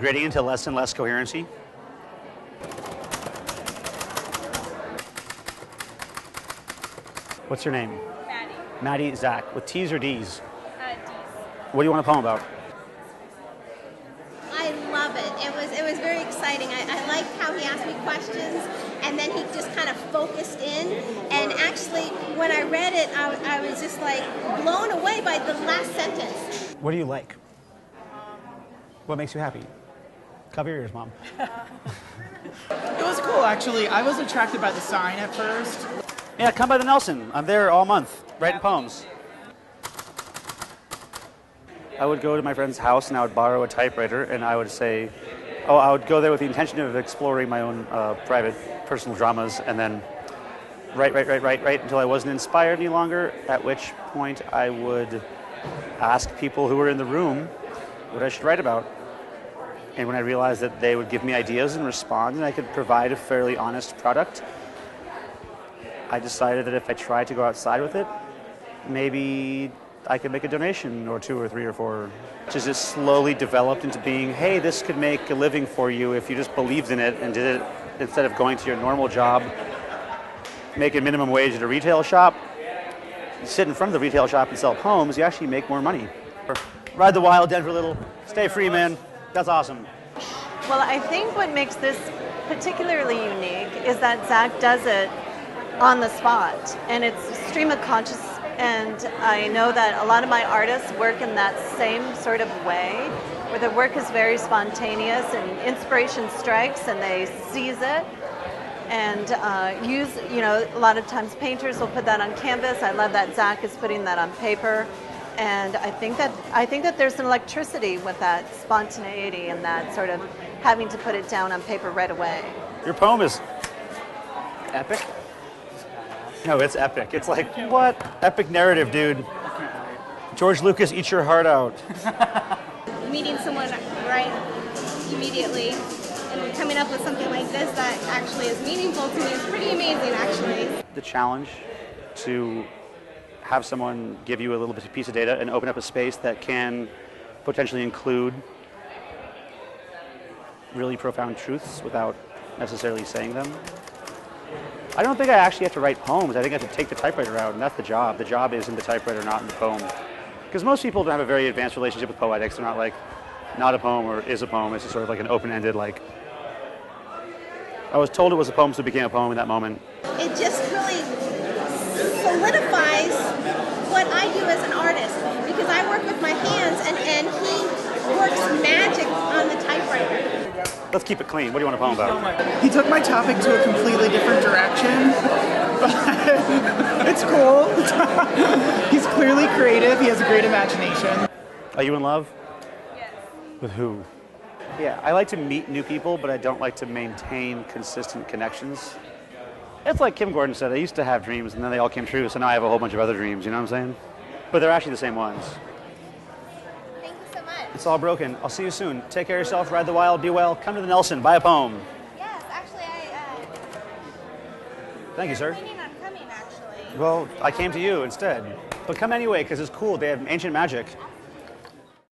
migrating into less and less coherency. What's your name? Maddie. Maddie, Zach, with T's or D's? D's. What do you want a poem about? I love it. It was very exciting. I liked how he asked me questions and then he just kind of focused in. And actually, when I read it, I was just like blown away by the last sentence. What do you like? What makes you happy? Cover your ears, Mom. It was cool, actually. I was attracted by the sign at first. Yeah, come by the Nelson. I'm there all month, writing poems. I would go to my friend's house and I would borrow a typewriter and I would say, I would go there with the intention of exploring my own private personal dramas and then write until I wasn't inspired any longer, at which point I would ask people who were in the room what I should write about. And when I realized that they would give me ideas and respond and I could provide a fairly honest product, I decided that if I tried to go outside with it, maybe I could make a donation or 2 or 3 or 4. Which is just slowly developed into being, hey, this could make a living for you if you just believed in it and did it instead of going to your normal job, making minimum wage at a retail shop. You sit in front of the retail shop and sell poems, you actually make more money. Ride the wild, Denver Little. Stay free, man. That's awesome. Well, I think what makes this particularly unique is that Zach does it on the spot, and it's stream of conscious. And I know that a lot of my artists work in that same sort of way, where the work is very spontaneous and inspiration strikes and they seize it and use, a lot of times painters will put that on canvas. I love that Zach is putting that on paper. And I think that there's an electricity with that spontaneity and that sort of having to put it down on paper right away. Your poem is epic. No, it's epic. It's like, what? Epic narrative, dude. George Lucas, eat your heart out. Meeting someone right immediately and coming up with something like this that actually is meaningful to me is pretty amazing, actually. The challenge to have someone give you a little piece of data and open up a space that can potentially include really profound truths without necessarily saying them. I don't think I actually have to write poems. I think I have to take the typewriter out, and that's the job. The job is in the typewriter, not in the poem. Because most people don't have a very advanced relationship with poetics. They're not like, not a poem or is a poem. It's just sort of like an open-ended, like, I was told it was a poem, so it became a poem in that moment. It just really solidifies what I do as an artist, because I work with my hands, and he works magic on the typewriter. Let's keep it clean. What do you want a poem about? He took my topic to a completely different direction, but it's cool. He's clearly creative. He has a great imagination. Are you in love? Yes. With who? Yeah, I like to meet new people, but I don't like to maintain consistent connections. It's like Kim Gordon said, I used to have dreams and then they all came true, so now I have a whole bunch of other dreams, you know what I'm saying? But they're actually the same ones. Thank you so much. It's all broken. I'll see you soon. Take care of yourself, ride the wild, be well, come to the Nelson, buy a poem. Yes, actually, Thank you, sir. planning on coming, actually. Well, I came to you instead. But come anyway, because it's cool. They have ancient magic.